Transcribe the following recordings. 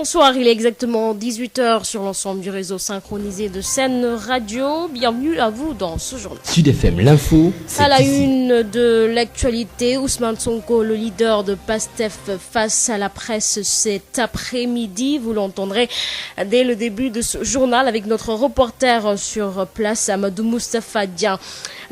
Bonsoir, il est exactement 18h sur l'ensemble du réseau synchronisé de Sen Radio. Bienvenue à vous dans ce journal. Sud FM, l'info, c'est à la ici. une de l'actualité, Ousmane Sonko, le leader de PASTEF, face à la presse cet après-midi. Vous l'entendrez dès le début de ce journal avec notre reporter sur place, Amadou Moustapha Dia.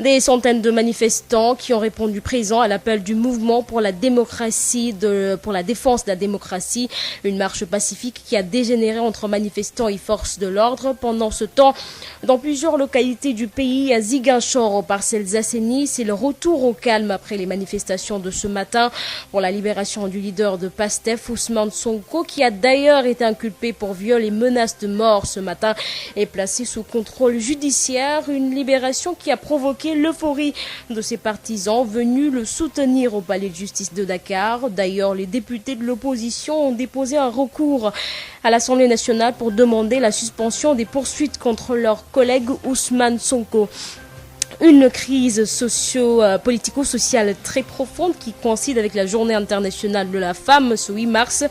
Des centaines de manifestants qui ont répondu présent à l'appel du mouvement pour la démocratie, pour la défense de la démocratie. Une marche pacifique qui a dégénéré entre manifestants et forces de l'ordre. Pendant ce temps, dans plusieurs localités du pays, à Ziguinchor, aux Parcelles Assainies, c'est le retour au calme après les manifestations de ce matin pour la libération du leader de PASTEF, Ousmane Sonko, qui a d'ailleurs été inculpé pour viol et menaces de mort ce matin, est placé sous contrôle judiciaire. Une libération qui a provoqué l'euphorie de ses partisans venus le soutenir au palais de justice de Dakar. D'ailleurs, les députés de l'opposition ont déposé un recours à l'Assemblée nationale pour demander la suspension des poursuites contre leur collègue Ousmane Sonko. Une crise politico-sociale très profonde qui coïncide avec la journée internationale de la femme ce 8 mars.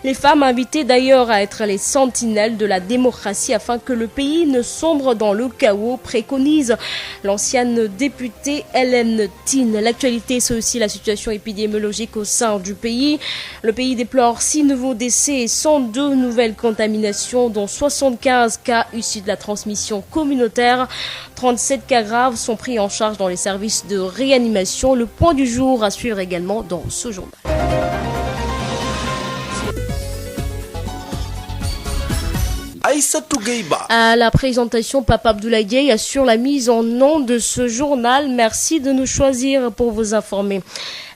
Les femmes invitées d'ailleurs à être les sentinelles de la démocratie afin que le pays ne sombre dans le chaos, préconise l'ancienne députée Hélène Tine. L'actualité, c'est aussi la situation épidémiologique au sein du pays. Le pays déplore 6 nouveaux décès et 102 nouvelles contaminations, dont 75 cas issus de la transmission communautaire. 37 cas graves sont pris en charge dans les services de réanimation. Le point du jour à suivre également dans ce journal. Aïssatou Gueiba. À la présentation, Papa Abdoulaye Dieye assure la mise en onde de ce journal. Merci de nous choisir pour vous informer.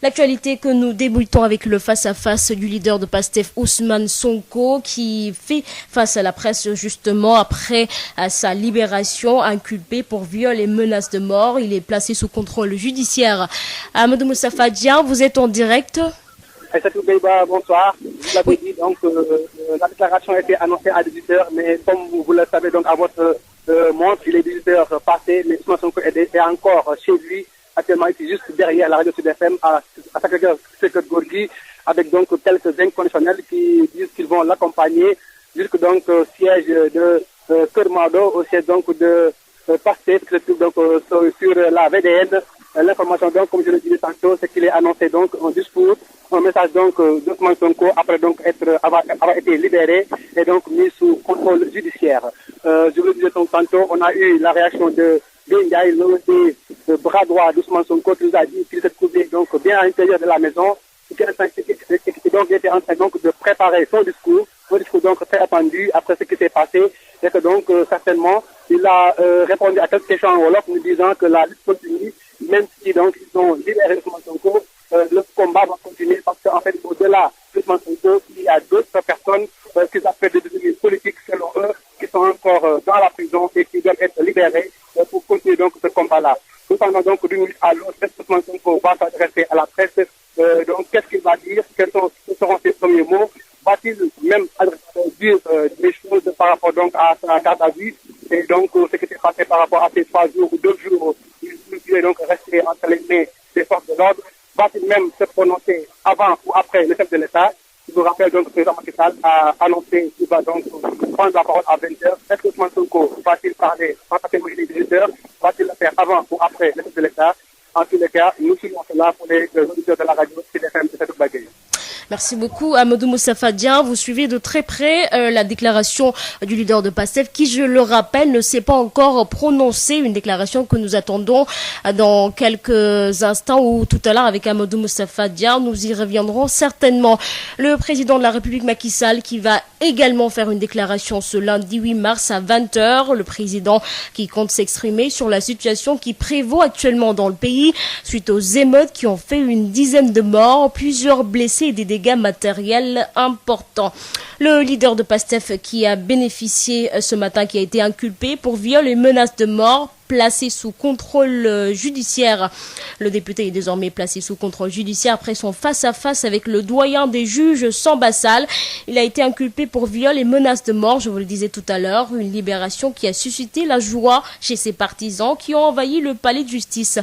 L'actualité que nous débutons avec le face-à-face du leader de PASTEF, Ousmane Sonko, qui fait face à la presse justement après sa libération, inculpé pour viol et menaces de mort. Il est placé sous contrôle judiciaire. Amadou Moustapha Dia, vous êtes en direct. Aïssatou Gueiba, bonsoir. Vous l'avez dit, donc la déclaration a été annoncée à 18h, mais comme vous le savez, donc à votre montre, il est 18h passé, mais Ousmane Sonko est encore chez lui. Actuellement, il est juste derrière la radio Sud FM à Sacré-Cœur Gorgui, avec donc quelques inconditionnels qui disent qu'ils vont l'accompagner jusqu'au donc siège de Kermado, au siège donc de PASTEF, qui se trouve donc sur la VDN. L'information donc, comme je le disais tantôt, c'est qu'il est annoncé donc un discours, un message donc d'Ousmane Sonko après donc avoir été libéré et donc mis sous contrôle judiciaire. Je le disais tantôt, on a eu la réaction de Ndiaye, le bras droit d'Ousmane Sonko, qui nous a dit qu'il se trouvait donc bien à l'intérieur de la maison, et qui donc était en train donc de préparer son discours, un discours donc très attendu après ce qui s'est passé, et que donc certainement il a répondu à quelques questions en Wolof, nous disant que la lutte continue, même si donc ils ont libéré Ousmane Sonko, le combat va continuer parce qu'en fait au-delà d'Ousmane Sonko, il y a d'autres personnes qui appellent des détenus politiques selon eux, qui sont encore dans la prison et qui doivent être libérés pour continuer donc ce combat-là. Nous parlons donc d'une minute à l'autre, Ousmane Sonko va s'adresser à la presse. Donc qu'est-ce qu'il va dire? Quels seront ses premiers mots? Va-t-il même dire des choses par rapport donc à sa garde à vue et donc ce qui s'est passé par rapport à ces 3 jours ou 2 jours où il est donc resté entre les mains des forces de l'ordre? Va-t-il même se prononcer avant ou après le chef de l'État? Je vous rappelle donc que le président Macky Sall a annoncé qu'il va donc prendre la parole à 20h. Est-ce que Ousmane Sonko va-t-il parler à partir de 18h? Va-t-il le faire avant ou après le chef de l'État? En tous les cas, nous suivons cela pour les auditeurs de la radio CDFM de cette bagaille. Merci beaucoup, Amadou Moustapha Dia. Vous suivez de très près la déclaration du leader de PASTEF qui, je le rappelle, ne s'est pas encore prononcé. Une déclaration que nous attendons dans quelques instants ou tout à l'heure avec Amadou Moustapha Dia. Nous y reviendrons certainement. Le président de la République, Macky Sall, qui va également faire une déclaration ce lundi 8 mars à 20h. Le président qui compte s'exprimer sur la situation qui prévaut actuellement dans le pays suite aux émeutes qui ont fait une dizaine de morts, plusieurs blessés et des dégâts matériels importants. Le leader de PASTEF qui a bénéficié ce matin, qui a été inculpé pour viol et menaces de mort placé sous contrôle judiciaire. Le député est désormais placé sous contrôle judiciaire après son face-à-face avec le doyen des juges Samba Sall. Il a été inculpé pour viol et menace de mort, je vous le disais tout à l'heure. Une libération qui a suscité la joie chez ses partisans qui ont envahi le palais de justice.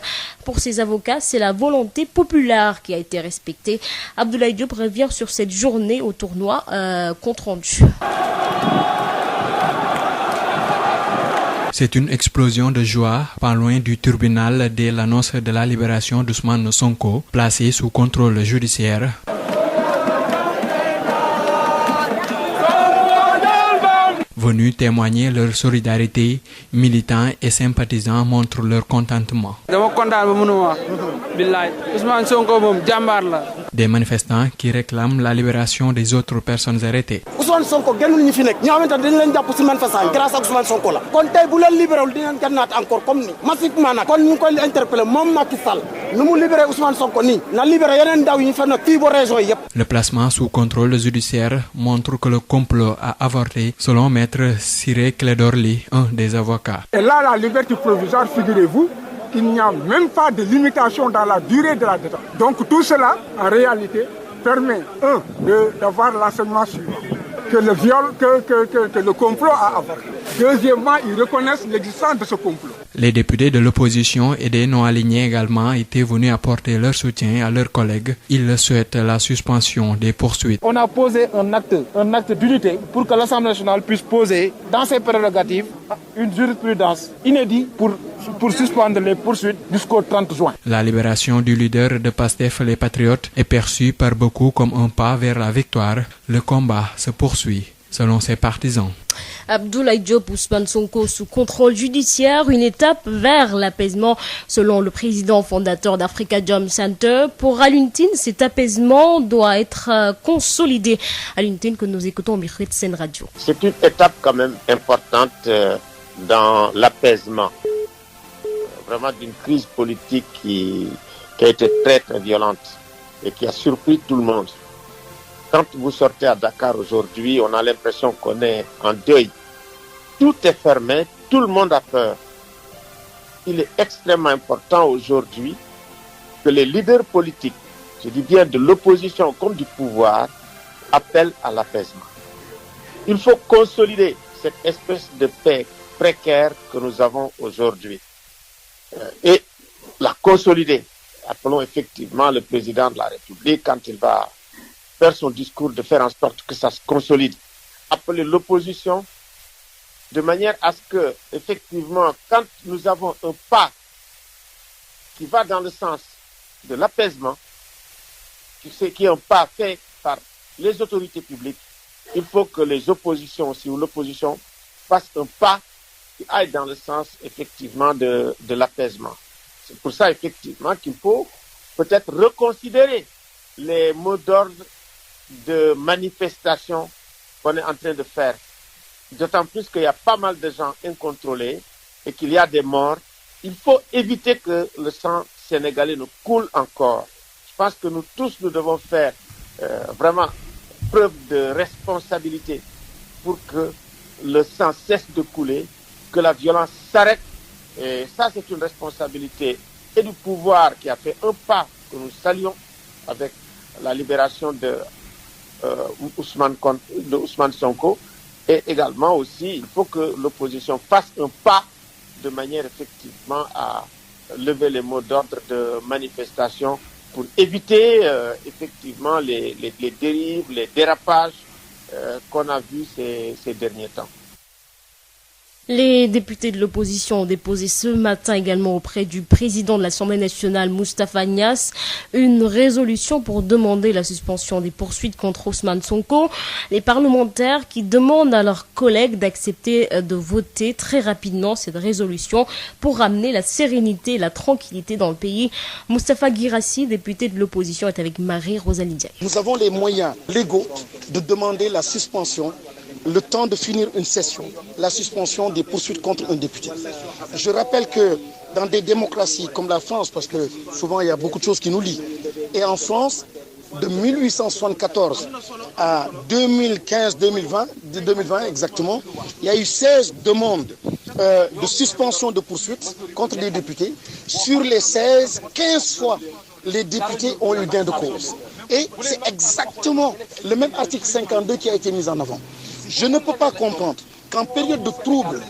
Pour ses avocats, c'est la volonté populaire qui a été respectée. Abdoulaye Diop revient sur cette journée au tournoi compte rendu. C'est une explosion de joie pas loin du tribunal dès l'annonce de la libération d'Ousmane Sonko, placé sous contrôle judiciaire. Venus témoigner leur solidarité, militants et sympathisants montrent leur contentement. Des manifestants qui réclament la libération des autres personnes arrêtées. Ousmane Sonko gënul ñi fi nekk ñoo xamante dañ leen jàpp ci manifestation grâce à Ousmane Sonko la kon tey bu leen libéré wul di ngeen gànnaat encore comme ni massivement nag kon ñu ngi koy interpellé moom Macky Sall nu mu libéré Ousmane Sonko nii na libéré yeneen ndaw yi ñu fa nekk fii ba région yi yëpp. Le placement sous contrôle judiciaire montre que le complot a avorté, selon maître Ciré Clédor Ly, un des avocats. Et là, la liberté provisoire, figurez-vous, qu'il n'y a même pas de limitation dans la durée de la détention. Donc tout cela, en réalité, permet, d'avoir l'enseignement suivant, que le viol, que le complot a avorté. Deuxièmement, ils reconnaissent l'existence de ce complot. Les députés de l'opposition et des non-alignés également étaient venus apporter leur soutien à leurs collègues. Ils souhaitent la suspension des poursuites. On a posé un acte d'unité pour que l'Assemblée nationale puisse poser dans ses prérogatives une jurisprudence inédite pour suspendre les poursuites jusqu'au 30 juin. La libération du leader de PASTEF, les Patriotes, est perçue par beaucoup comme un pas vers la victoire. Le combat se poursuit, selon ses partisans. Abdoulaye Diop, Ousmane Sonko sous contrôle judiciaire, une étape vers l'apaisement selon le président fondateur d'Africa Jom Center. Pour Alioune Tine, cet apaisement doit être consolidé. Alioune Tine que nous écoutons au micro de Sen Radio. C'est une étape quand même importante dans l'apaisement vraiment d'une crise politique qui a été très très violente et qui a surpris tout le monde. Quand vous sortez à Dakar aujourd'hui, on a l'impression qu'on est en deuil. Tout est fermé, tout le monde a peur. Il est extrêmement important aujourd'hui que les leaders politiques, je dis bien de l'opposition comme du pouvoir, appellent à l'apaisement. Il faut consolider cette espèce de paix précaire que nous avons aujourd'hui et la consolider. Appelons effectivement le président de la République quand il va faire son discours, de faire en sorte que ça se consolide. Appeler l'opposition de manière à ce que, effectivement, quand nous avons un pas qui va dans le sens de l'apaisement, qui est un pas fait par les autorités publiques, il faut que les oppositions aussi, ou l'opposition, fassent un pas qui aille dans le sens, effectivement, de l'apaisement. C'est pour ça, effectivement, qu'il faut peut-être reconsidérer les mots d'ordre de manifestation qu'on est en train de faire. D'autant plus qu'il y a pas mal de gens incontrôlés et qu'il y a des morts. Il faut éviter que le sang sénégalais ne coule encore. Je pense que nous tous, nous devons faire vraiment preuve de responsabilité pour que le sang cesse de couler, que la violence s'arrête. Et ça, c'est une responsabilité et du pouvoir qui a fait un pas que nous saluons avec la libération de Ousmane Sonko. Et également aussi, il faut que l'opposition fasse un pas de manière effectivement à lever les mots d'ordre de manifestation pour éviter effectivement les dérives, les dérapages qu'on a vus ces derniers temps. Les députés de l'opposition ont déposé ce matin également auprès du président de l'Assemblée nationale, Moustapha Niasse, une résolution pour demander la suspension des poursuites contre Ousmane Sonko. Les parlementaires qui demandent à leurs collègues d'accepter de voter très rapidement cette résolution pour ramener la sérénité et la tranquillité dans le pays. Moustapha Guirassi, député de l'opposition, est avec Marie-Rosalie Diaye. Nous avons les moyens légaux de demander la suspension, le temps de finir une session, la suspension des poursuites contre un député. Je rappelle que dans des démocraties comme la France, parce que souvent il y a beaucoup de choses qui nous lient, et en France, de 1874 à 2015-2020 exactement, il y a eu 16 demandes de suspension de poursuites contre les députés. Sur les 16, 15 fois, les députés ont eu gain de cause. Et c'est exactement le même article 52 qui a été mis en avant. Je ne peux pas comprendre qu'en période de trouble,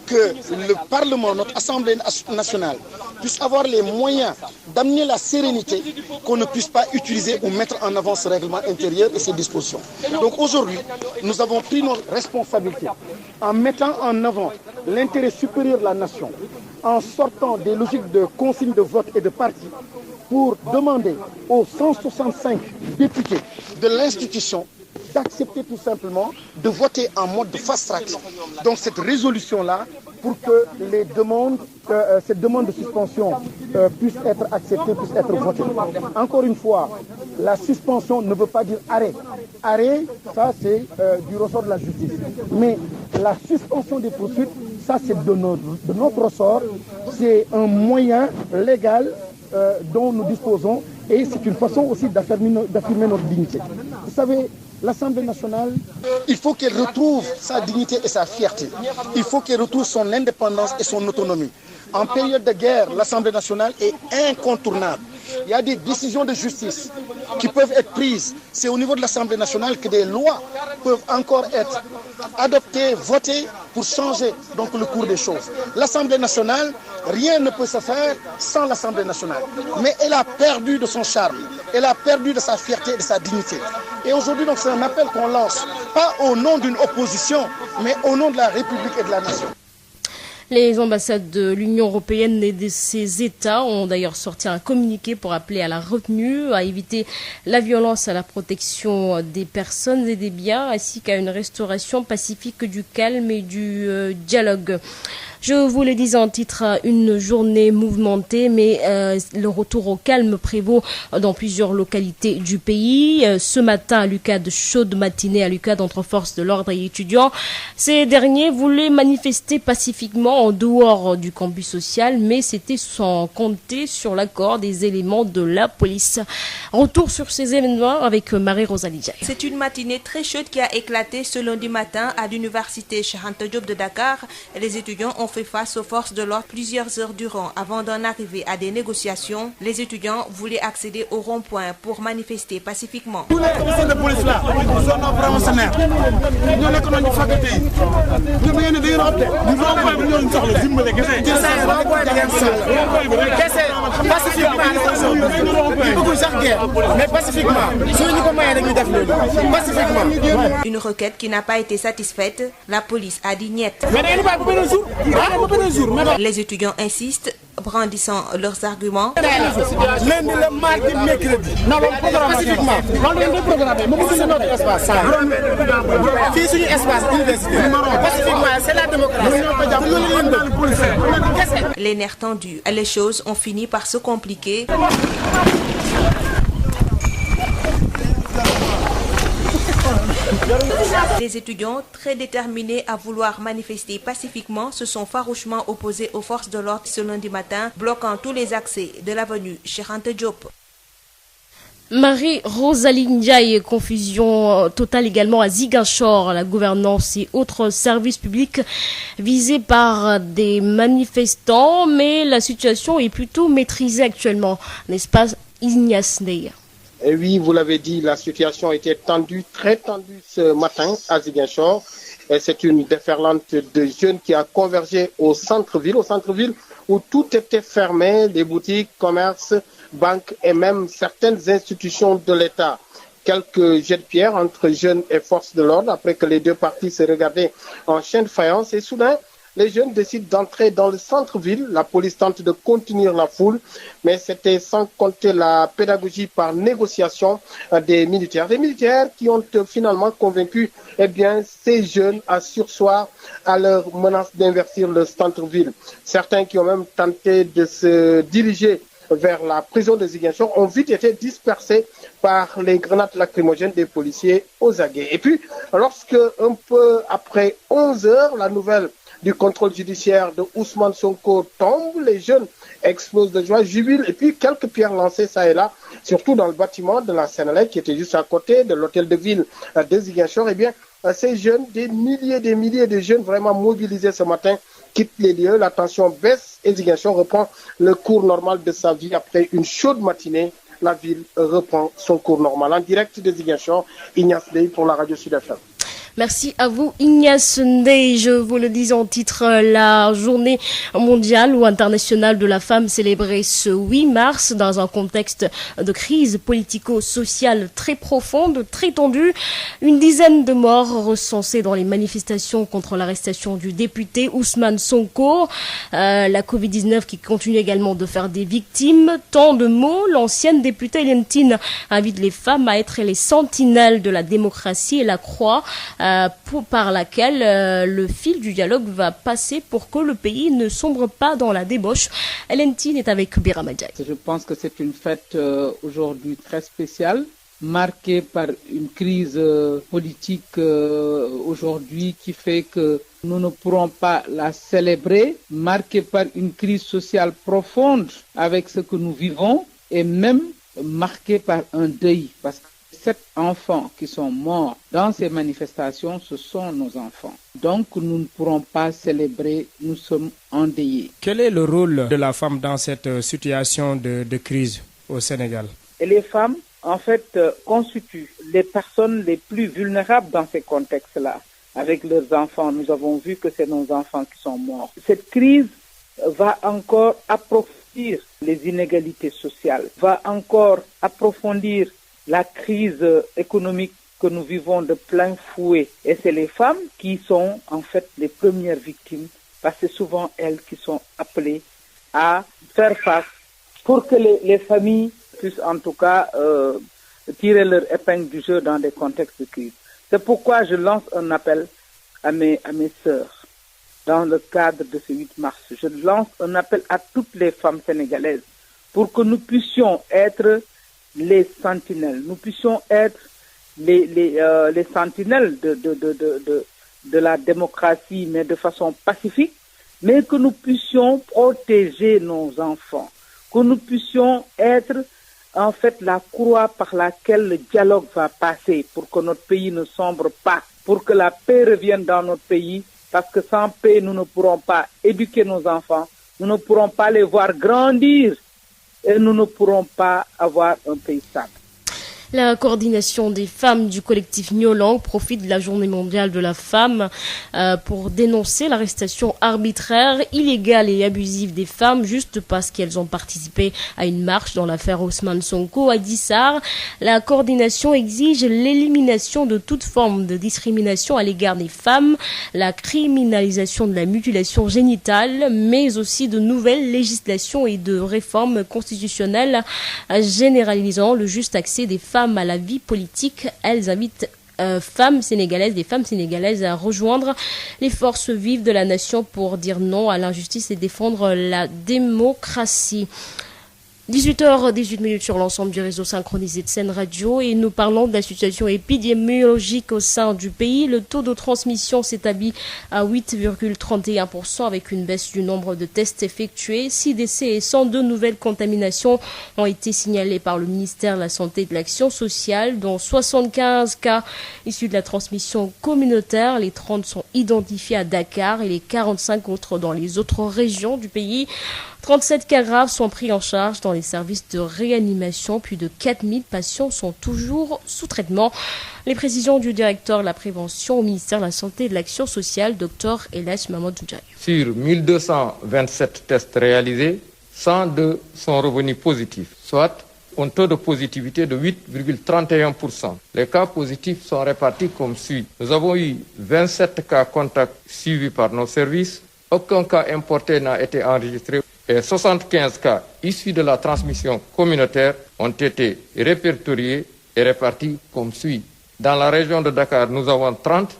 que le Parlement, notre Assemblée nationale, puisse avoir les moyens d'amener la sérénité, qu'on ne puisse pas utiliser ou mettre en avant ce règlement intérieur et ses dispositions. Donc aujourd'hui, nous avons pris nos responsabilités en mettant en avant l'intérêt supérieur de la nation, en sortant des logiques de consigne de vote et de parti, pour demander aux 165 députés de l'institution d'accepter tout simplement de voter en mode de fast-track. Donc cette résolution-là, pour que les demandes, cette demande de suspension puisse être acceptée, puisse être votée. Encore une fois, la suspension ne veut pas dire arrêt. Arrêt, ça c'est du ressort de la justice. Mais la suspension des poursuites, ça c'est de notre ressort. C'est un moyen légal dont nous disposons et c'est une façon aussi d'affirmer notre dignité. Vous savez, l'Assemblée nationale, il faut qu'elle retrouve sa dignité et sa fierté. Il faut qu'elle retrouve son indépendance et son autonomie. En période de guerre, l'Assemblée nationale est incontournable. Il y a des décisions de justice qui peuvent être prises. C'est au niveau de l'Assemblée nationale que des lois peuvent encore être adoptées, votées pour changer donc le cours des choses. L'Assemblée nationale, rien ne peut se faire sans l'Assemblée nationale. Mais elle a perdu de son charme, elle a perdu de sa fierté et de sa dignité. Et aujourd'hui, donc, c'est un appel qu'on lance, pas au nom d'une opposition, mais au nom de la République et de la nation. Les ambassades de l'Union européenne et de ses États ont d'ailleurs sorti un communiqué pour appeler à la retenue, à éviter la violence, à la protection des personnes et des biens, ainsi qu'à une restauration pacifique du calme et du dialogue. Je vous le disais en titre, une journée mouvementée, mais le retour au calme prévaut dans plusieurs localités du pays. Ce matin, à l'UCAD, chaude matinée à l'UCAD entre forces de l'ordre et étudiants. Ces derniers voulaient manifester pacifiquement en dehors du campus social, mais c'était sans compter sur l'accord des éléments de la police. Retour sur ces événements avec Marie-Rosalie Diaye. C'est une matinée très chaude qui a éclaté ce lundi matin à l'université Cheikh Anta Diop de Dakar. Les étudiants ont fait face aux forces de l'ordre plusieurs heures durant. Avant d'en arriver à des négociations, les étudiants voulaient accéder au rond-point pour manifester pacifiquement. Tous les commissaires de police là, ils sont nos promotionnaires. Nous les connaissons faculté. Nous venons de l'Europe. Nous venons de Une requête qui n'a pas été satisfaite, la police a dit niet. Les étudiants insistent, brandissant leurs arguments. Lundi, le mardi, mercredi. Non, pacifiquement. Pacifiquement, c'est la démocratie. Les nerfs tendus, les choses ont fini par se compliquer. Les étudiants, très déterminés à vouloir manifester pacifiquement, se sont farouchement opposés aux forces de l'ordre ce lundi matin, bloquant tous les accès de l'avenue Cheikh Anta Diop. Marie-Rosalie Ndiaye, confusion totale également à Ziguinchor, la gouvernance et autres services publics visés par des manifestants, mais la situation est plutôt maîtrisée actuellement, n'est-ce pas Ignace Ney? Et oui, vous l'avez dit, la situation était tendue, très tendue ce matin à Ziguinchor. Et c'est une déferlante de jeunes qui a convergé au centre-ville où tout était fermé, les boutiques, commerces, banques et même certaines institutions de l'État. Quelques jets de pierre entre jeunes et forces de l'ordre après que les deux parties se regardaient en chien de faïence. Et soudain, les jeunes décident d'entrer dans le centre-ville. La police tente de contenir la foule, mais c'était sans compter la pédagogie par négociation des militaires. Des militaires qui ont finalement convaincu ces jeunes à surseoir à leur menace d'investir le centre-ville. Certains qui ont même tenté de se diriger vers la prison de Ziguinchor ont vite été dispersés par les grenades lacrymogènes des policiers aux aguets. Et puis, lorsque un peu après 11 heures, la nouvelle du contrôle judiciaire de Ousmane Sonko tombe, les jeunes explosent de joie, jubilent, et puis quelques pierres lancées ça et là, surtout dans le bâtiment de la Sénélec qui était juste à côté de l'hôtel de ville de Ziguinchor. Ces jeunes, des milliers de jeunes vraiment mobilisés ce matin quitte les lieux, la tension baisse et Ziguinchor reprend le cours normal de sa vie après une chaude matinée. La ville reprend son cours normal. En direct de Ziguinchor, Ignace Dey pour la radio Sud FM. Merci à vous, Ignace Ndeye. Je vous le dis en titre, la journée mondiale ou internationale de la femme célébrée ce 8 mars dans un contexte de crise politico-sociale très profonde, très tendue. Une dizaine de morts recensées dans les manifestations contre l'arrestation du député Ousmane Sonko. La Covid-19 qui continue également de faire des victimes. Tant de mots, l'ancienne députée Lentine invite les femmes à être les sentinelles de la démocratie et la croix par laquelle le fil du dialogue va passer pour que le pays ne sombre pas dans la débauche. Lentine est avec Biramadjai. Je pense que c'est une fête aujourd'hui très spéciale, marquée par une crise politique aujourd'hui qui fait que nous ne pourrons pas la célébrer, marquée par une crise sociale profonde avec ce que nous vivons et même marquée par un deuil parce que 7 enfants qui sont morts dans ces manifestations, ce sont nos enfants. Donc nous ne pourrons pas célébrer, nous sommes endeuillés. Quel est le rôle de la femme dans cette situation de crise au Sénégal? Et les femmes, en fait, constituent les personnes les plus vulnérables dans ces contextes-là. Avec leurs enfants, nous avons vu que c'est nos enfants qui sont morts. Cette crise va encore approfondir les inégalités sociales, va encore approfondir la crise économique que nous vivons de plein fouet. Et c'est les femmes qui sont en fait les premières victimes parce que c'est souvent elles qui sont appelées à faire face pour que les familles puissent en tout cas tirer leur épingle du jeu dans des contextes de crise. C'est pourquoi je lance un appel à mes sœurs dans le cadre de ce 8 mars. Je lance un appel à toutes les femmes sénégalaises pour que nous puissions être les sentinelles, nous puissions être les sentinelles de la démocratie, mais de façon pacifique, mais que nous puissions protéger nos enfants, que nous puissions être en fait la croix par laquelle le dialogue va passer pour que notre pays ne sombre pas, pour que la paix revienne dans notre pays, parce que sans paix, nous ne pourrons pas éduquer nos enfants, nous ne pourrons pas les voir grandir, et nous ne pourrons pas avoir un pays stable. La coordination des femmes du collectif Nyolang profite de la journée mondiale de la femme pour dénoncer l'arrestation arbitraire, illégale et abusive des femmes juste parce qu'elles ont participé à une marche dans l'affaire Ousmane Sonko à Dissar. La coordination exige l'élimination de toute forme de discrimination à l'égard des femmes, la criminalisation de la mutilation génitale, mais aussi de nouvelles législations et de réformes constitutionnelles généralisant le juste accès des femmes à la vie politique. Elles invitent des femmes sénégalaises à rejoindre les forces vives de la nation pour dire non à l'injustice et défendre la démocratie. 18h18 sur l'ensemble du réseau synchronisé de Sen Radio et nous parlons de la situation épidémiologique au sein du pays. Le taux de transmission s'établit à 8,31% avec une baisse du nombre de tests effectués. 6 décès et 102 nouvelles contaminations ont été signalés par le ministère de la Santé et de l'Action sociale, dont 75 cas issus de la transmission communautaire. Les 30 sont identifiés à Dakar et les 45 autres dans les autres régions du pays. 37 cas graves sont pris en charge dans les services de réanimation. Plus de 4000 patients sont toujours sous traitement. Les précisions du directeur de la prévention au ministère de la Santé et de l'Action sociale, Dr Elias Mamadou Ndiaye. Sur 1227 tests réalisés, 102 sont revenus positifs, soit un taux de positivité de 8,31%. Les cas positifs sont répartis comme suit. Nous avons eu 27 cas contacts suivis par nos services. Aucun cas importé n'a été enregistré. Et 75 cas issus de la transmission communautaire ont été répertoriés et répartis comme suit. Dans la région de Dakar, nous avons 30,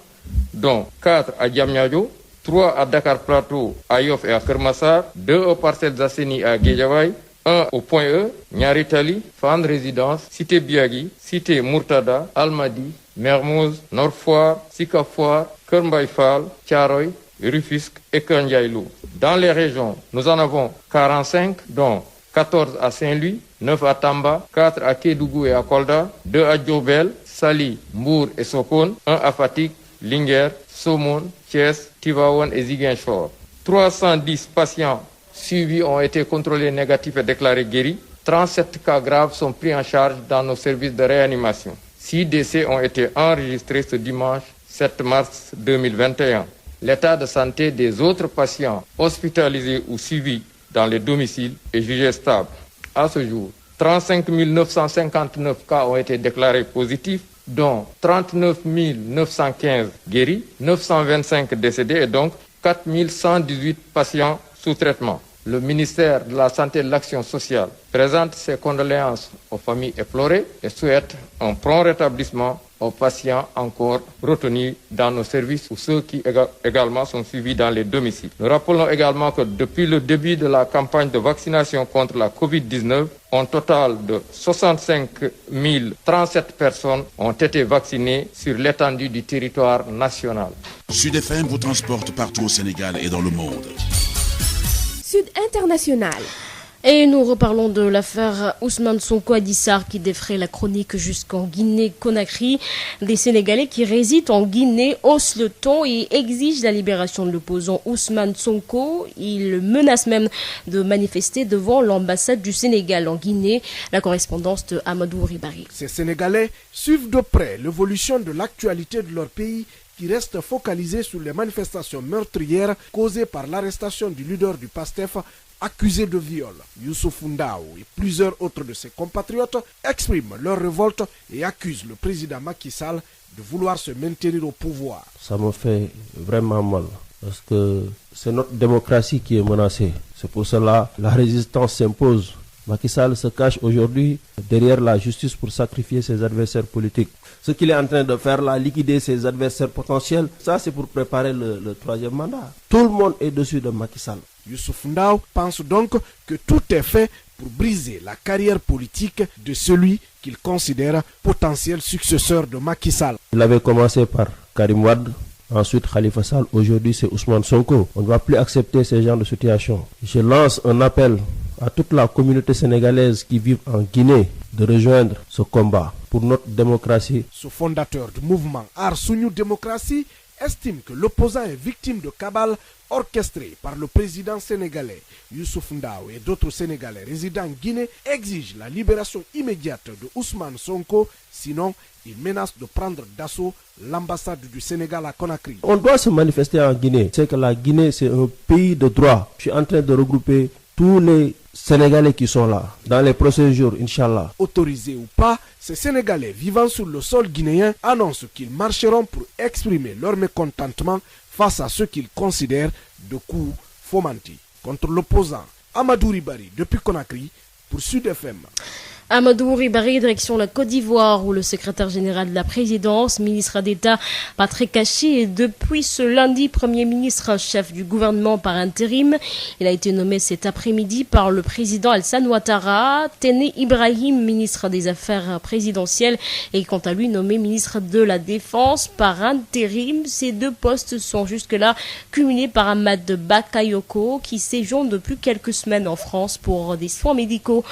dont 4 à Diamniadio, 3 à Dakar Plateau, à Yoff et à Kermassar, 2 aux Parcelles Assainies à Guédiawaye, 1 au Point E, Niary Tally, Fann Résidence, Cité Biagui, Cité Murtada, Almadies, Mermoz, Nord Foire, Sicap Foire, Keur Mbaye Fall, Thiaroye, Rufisque et Keur Ndiaye Lo. Dans les régions, nous en avons 45, dont 14 à Saint-Louis, 9 à Tamba, 4 à Kédougou et à Kolda, 2 à Diourbel, Saly, Mbour et Sokone, 1 à Fatick, Linguère, Somone, Thiès, Tivaouane et Ziguinchor. 310 patients suivis ont été contrôlés négatifs et déclarés guéris. 37 cas graves sont pris en charge dans nos services de réanimation. 6 décès ont été enregistrés ce dimanche 7 mars 2021. L'état de santé des autres patients hospitalisés ou suivis dans les domiciles est jugé stable. À ce jour, 35 959 cas ont été déclarés positifs, dont 39 915 guéris, 925 décédés et donc 4 118 patients sous traitement. Le ministère de la Santé et de l'Action sociale présente ses condoléances aux familles éplorées et souhaite un prompt rétablissement aux patients encore retenus dans nos services ou ceux qui également sont suivis dans les domiciles. Nous rappelons également que depuis le début de la campagne de vaccination contre la Covid-19, un total de 65 037 personnes ont été vaccinées sur l'étendue du territoire national. Sud FM vous transporte partout au Sénégal et dans le monde. Sud International. Et nous reparlons de l'affaire Ousmane Sonko Adji Sarr qui défraie la chronique jusqu'en Guinée-Conakry. Des Sénégalais qui résident en Guinée haussent le ton et exigent la libération de l'opposant Ousmane Sonko. Ils menacent même de manifester devant l'ambassade du Sénégal en Guinée. La correspondance de Amadou Ribari. Ces Sénégalais suivent de près l'évolution de l'actualité de leur pays qui reste focalisé sur les manifestations meurtrières causées par l'arrestation du leader du PASTEF accusé de viol. Youssouf Ndao et plusieurs autres de ses compatriotes expriment leur révolte et accusent le président Macky Sall de vouloir se maintenir au pouvoir. Ça me fait vraiment mal parce que c'est notre démocratie qui est menacée. C'est pour cela que la résistance s'impose. Macky Sall se cache aujourd'hui derrière la justice pour sacrifier ses adversaires politiques. Ce qu'il est en train de faire là, liquider ses adversaires potentiels, ça c'est pour préparer le troisième mandat. Tout le monde est dessus de Macky Sall. Youssouf Ndao pense donc que tout est fait pour briser la carrière politique de celui qu'il considère potentiel successeur de Macky Sall. Il avait commencé par Karim Wade, ensuite Khalifa Sall, aujourd'hui c'est Ousmane Sonko. On ne va plus accepter ce genre de situation. Je lance un appel à toute la communauté sénégalaise qui vit en Guinée de rejoindre ce combat pour notre démocratie. Ce fondateur du mouvement Aar-Sunu Démocratie estime que l'opposant est victime de cabales orchestrées par le président sénégalais. Youssouf Ndao et d'autres Sénégalais résidant en Guinée exigent la libération immédiate de Ousmane Sonko, sinon ils menacent de prendre d'assaut l'ambassade du Sénégal à Conakry. On doit se manifester en Guinée. C'est que la Guinée c'est un pays de droit. Je suis en train de regrouper tous les Sénégalais qui sont là, dans les prochains jours, Inch'Allah. Autorisés ou pas, ces Sénégalais vivant sur le sol guinéen annoncent qu'ils marcheront pour exprimer leur mécontentement face à ce qu'ils considèrent de coups fomentis contre l'opposant. Amadou Ribari, depuis Conakry, pour Sud FM. Amadou Ribari, direction la Côte d'Ivoire, où le secrétaire général de la présidence, ministre d'État Patrick Achi, est depuis ce lundi Premier ministre chef du gouvernement par intérim. Il a été nommé cet après-midi par le président Alassane Ouattara. Téné Ibrahim, ministre des Affaires présidentielles, est quant à lui nommé ministre de la Défense par intérim. Ces deux postes sont jusque-là cumulés par Ahmed Bakayoko, qui séjourne depuis quelques semaines en France pour des soins médicaux.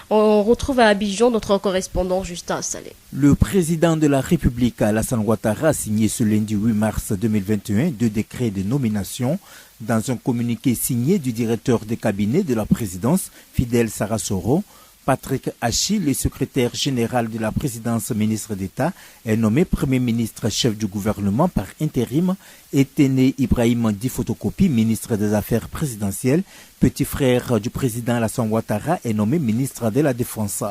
On retrouve à Abidjan notre correspondant Justin Salé. Le président de la République, Alassane Ouattara, a signé ce lundi 8 mars 2021 deux décrets de nomination. Dans un communiqué signé du directeur de cabinet de la présidence, Fidel Sarasoro, Patrick Achi, le secrétaire général de la présidence ministre d'État, est nommé Premier ministre chef du gouvernement par intérim et Téné Ibrahim Di Photocopie, ministre des Affaires présidentielles, petit frère du président Alassane Ouattara, est nommé ministre de la Défense.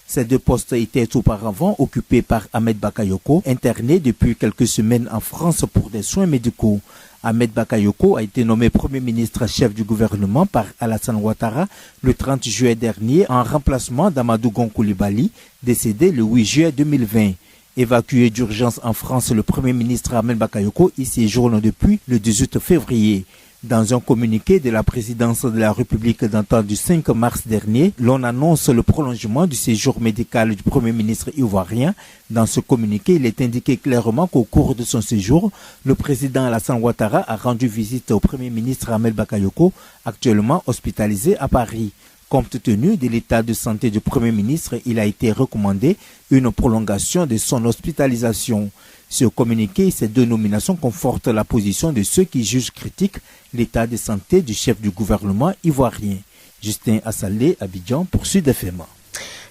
Ces deux postes étaient auparavant occupés par Ahmed Bakayoko, interné depuis quelques semaines en France pour des soins médicaux. Ahmed Bakayoko a été nommé Premier ministre chef du gouvernement par Alassane Ouattara le 30 juillet dernier en remplacement d'Amadou Gon Coulibaly, décédé le 8 juillet 2020. Évacué d'urgence en France, le Premier ministre Ahmed Bakayoko y séjourne depuis le 18 février. Dans un communiqué de la présidence de la République datant du 5 mars dernier, l'on annonce le prolongement du séjour médical du Premier ministre ivoirien. Dans ce communiqué, il est indiqué clairement qu'au cours de son séjour, le président Alassane Ouattara a rendu visite au Premier ministre Ahmed Bakayoko, actuellement hospitalisé à Paris. Compte tenu de l'état de santé du Premier ministre, il a été recommandé une prolongation de son hospitalisation. Ce communiqué, ces deux nominations confortent la position de ceux qui jugent critique l'état de santé du chef du gouvernement ivoirien. Justin Assalé, Abidjan, pour Sud FM.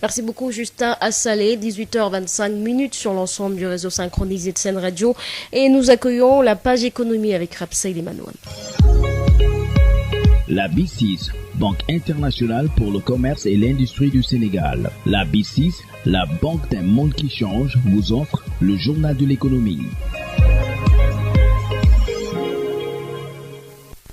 Merci beaucoup Justin Assalé, 18h25 sur l'ensemble du réseau synchronisé de Sen Radio. Et nous accueillons la page économie avec Rapsaïd Emmanuel. La B6, Banque internationale pour le commerce et l'industrie du Sénégal. La B6, la banque d'un monde qui change, vous offre le journal de l'économie.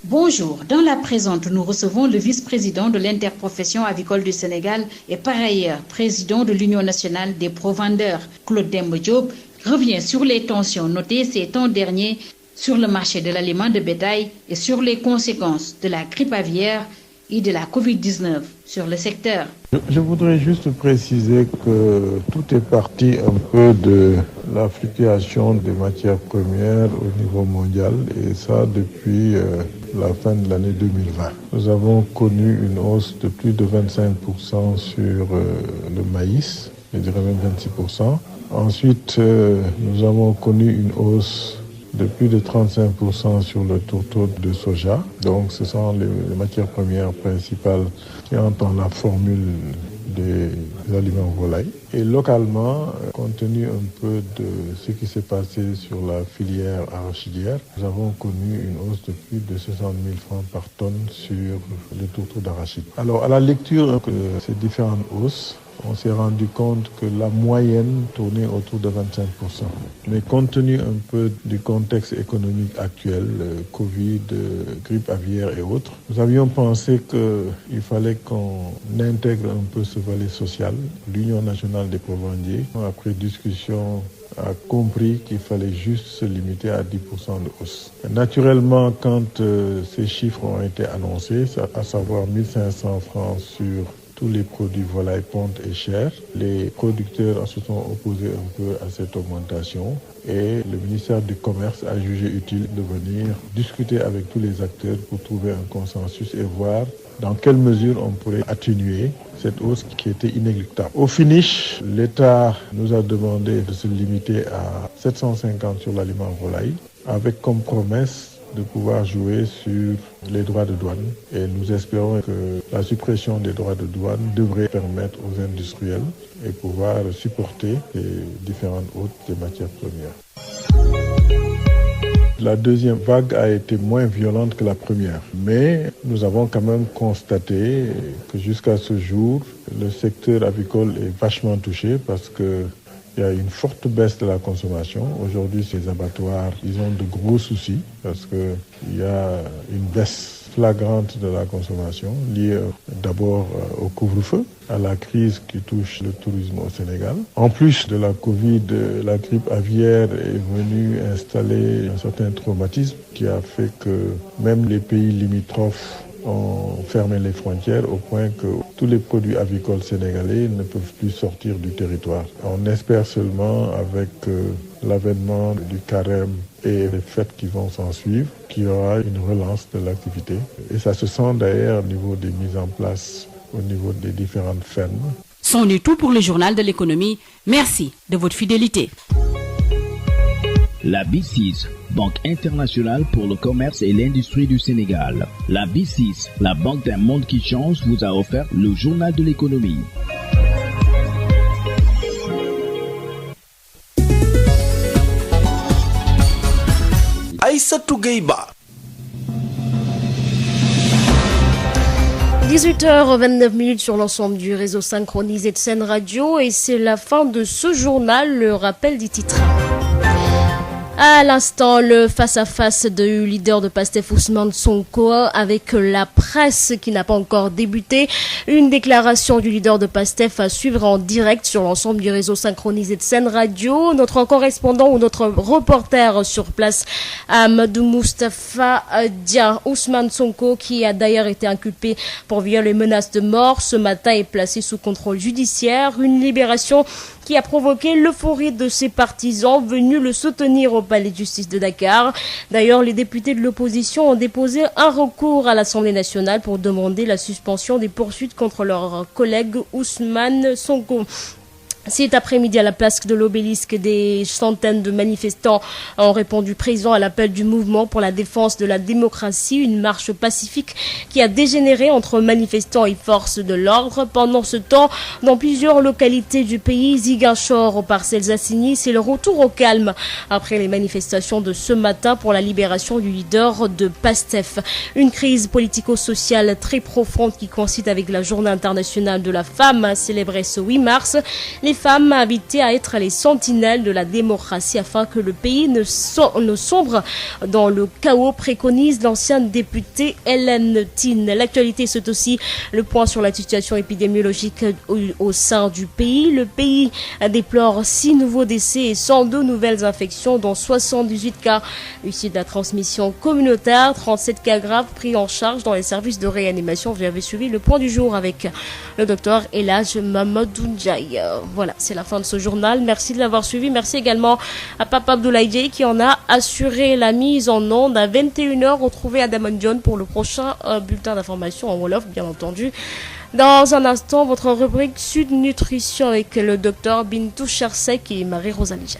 Bonjour, dans la présente, nous recevons le vice-président de l'interprofession avicole du Sénégal et par ailleurs président de l'Union nationale des provendeurs, Claude Demba Diop, revient sur les tensions notées ces temps derniers sur le marché de l'aliment de bétail et sur les conséquences de la grippe aviaire et de la Covid-19 sur le secteur. Je voudrais juste préciser que tout est parti un peu de la fluctuation des matières premières au niveau mondial et ça depuis la fin de l'année 2020. Nous avons connu une hausse de plus de 25% sur le maïs, je dirais même 26%. Ensuite, nous avons connu une hausse de plus de 35% sur le tourteau de soja. Donc ce sont les matières premières principales qui entrent dans la formule des aliments volailles. Et localement, compte tenu un peu de ce qui s'est passé sur la filière arachidière, nous avons connu une hausse de plus de 60 000 francs par tonne sur le tourteau d'arachide. Alors à la lecture de ces différentes hausses, on s'est rendu compte que la moyenne tournait autour de 25%. Mais compte tenu un peu du contexte économique actuel, Covid, grippe aviaire et autres, nous avions pensé qu'il fallait qu'on intègre un peu ce volet social. L'Union nationale des provendiers, après discussion, a compris qu'il fallait juste se limiter à 10% de hausse. Naturellement, quand ces chiffres ont été annoncés, à savoir 1500 francs sur tous les produits volailles, ponte et chair, les producteurs se sont opposés un peu à cette augmentation et le ministère du Commerce a jugé utile de venir discuter avec tous les acteurs pour trouver un consensus et voir dans quelle mesure on pourrait atténuer cette hausse qui était inéluctable. Au finish, l'État nous a demandé de se limiter à 750 sur l'aliment volaille avec comme promesse de pouvoir jouer sur les droits de douane. Et nous espérons que la suppression des droits de douane devrait permettre aux industriels de pouvoir supporter les différentes hausses des matières premières. La deuxième vague a été moins violente que la première, mais nous avons quand même constaté que jusqu'à ce jour, le secteur avicole est vachement touché parce que il y a une forte baisse de la consommation. Aujourd'hui, ces abattoirs, ils ont de gros soucis parce qu'il y a une baisse flagrante de la consommation liée d'abord au couvre-feu, à la crise qui touche le tourisme au Sénégal. En plus de la Covid, la grippe aviaire est venue installer un certain traumatisme qui a fait que même les pays limitrophes ont fermé les frontières au point que tous les produits avicoles sénégalais ne peuvent plus sortir du territoire. On espère seulement avec l'avènement du carême et les fêtes qui vont s'en suivre qu'il y aura une relance de l'activité. Et ça se sent d'ailleurs au niveau des mises en place, au niveau des différentes fermes. C'en est tout pour le journal de l'économie. Merci de votre fidélité. La B6, Banque internationale pour le commerce et l'industrie du Sénégal. La B6, la banque d'un monde qui change, vous a offert le journal de l'économie. Aïssatou Gueye-Ba. 18h29 sur l'ensemble du réseau synchronisé de Sen Radio et c'est la fin de ce journal, le rappel des titres. À l'instant, le face-à-face du leader de Pastef Ousmane Sonko avec la presse qui n'a pas encore débuté. Une déclaration du leader de Pastef à suivre en direct sur l'ensemble du réseau synchronisé de Sen Radio. Notre correspondant ou notre reporter sur place, Amadou Moustapha Dia, Ousmane Sonko, qui a d'ailleurs été inculpé pour viol et menaces de mort, ce matin est placé sous contrôle judiciaire. Une libération qui a provoqué l'euphorie de ses partisans venus le soutenir au palais de justice de Dakar. D'ailleurs, les députés de l'opposition ont déposé un recours à l'Assemblée nationale pour demander la suspension des poursuites contre leur collègue Ousmane Sonko. Cet après-midi, à la place de l'obélisque, des centaines de manifestants ont répondu présents à l'appel du mouvement pour la défense de la démocratie, une marche pacifique qui a dégénéré entre manifestants et forces de l'ordre. Pendant ce temps, dans plusieurs localités du pays, Ziguinchor aux Parcelles Assainies, c'est le retour au calme après les manifestations de ce matin pour la libération du leader de PASTEF. Une crise politico-sociale très profonde qui coïncide avec la Journée internationale de la femme célébrée ce 8 mars. Les femmes invitées à être les sentinelles de la démocratie afin que le pays ne sombre dans le chaos, préconise l'ancienne députée Hélène Tine. L'actualité, c'est aussi le point sur la situation épidémiologique au sein du pays. Le pays déplore 6 nouveaux décès et 102 nouvelles infections, dont 78 cas issus de la transmission communautaire, 37 cas graves pris en charge dans les services de réanimation. Vous avez suivi le point du jour avec le docteur Elhadj Mamadou Ndiaye. Voilà, c'est la fin de ce journal. Merci de l'avoir suivi. Merci également à Papa Abdoulaye Dieye qui en a assuré la mise en onde. À 21h, retrouvez Adam John pour le prochain bulletin d'information en Wolof, bien entendu. Dans un instant, votre rubrique Sud Nutrition avec le docteur Bintou Chersek et Marie-Rosalie.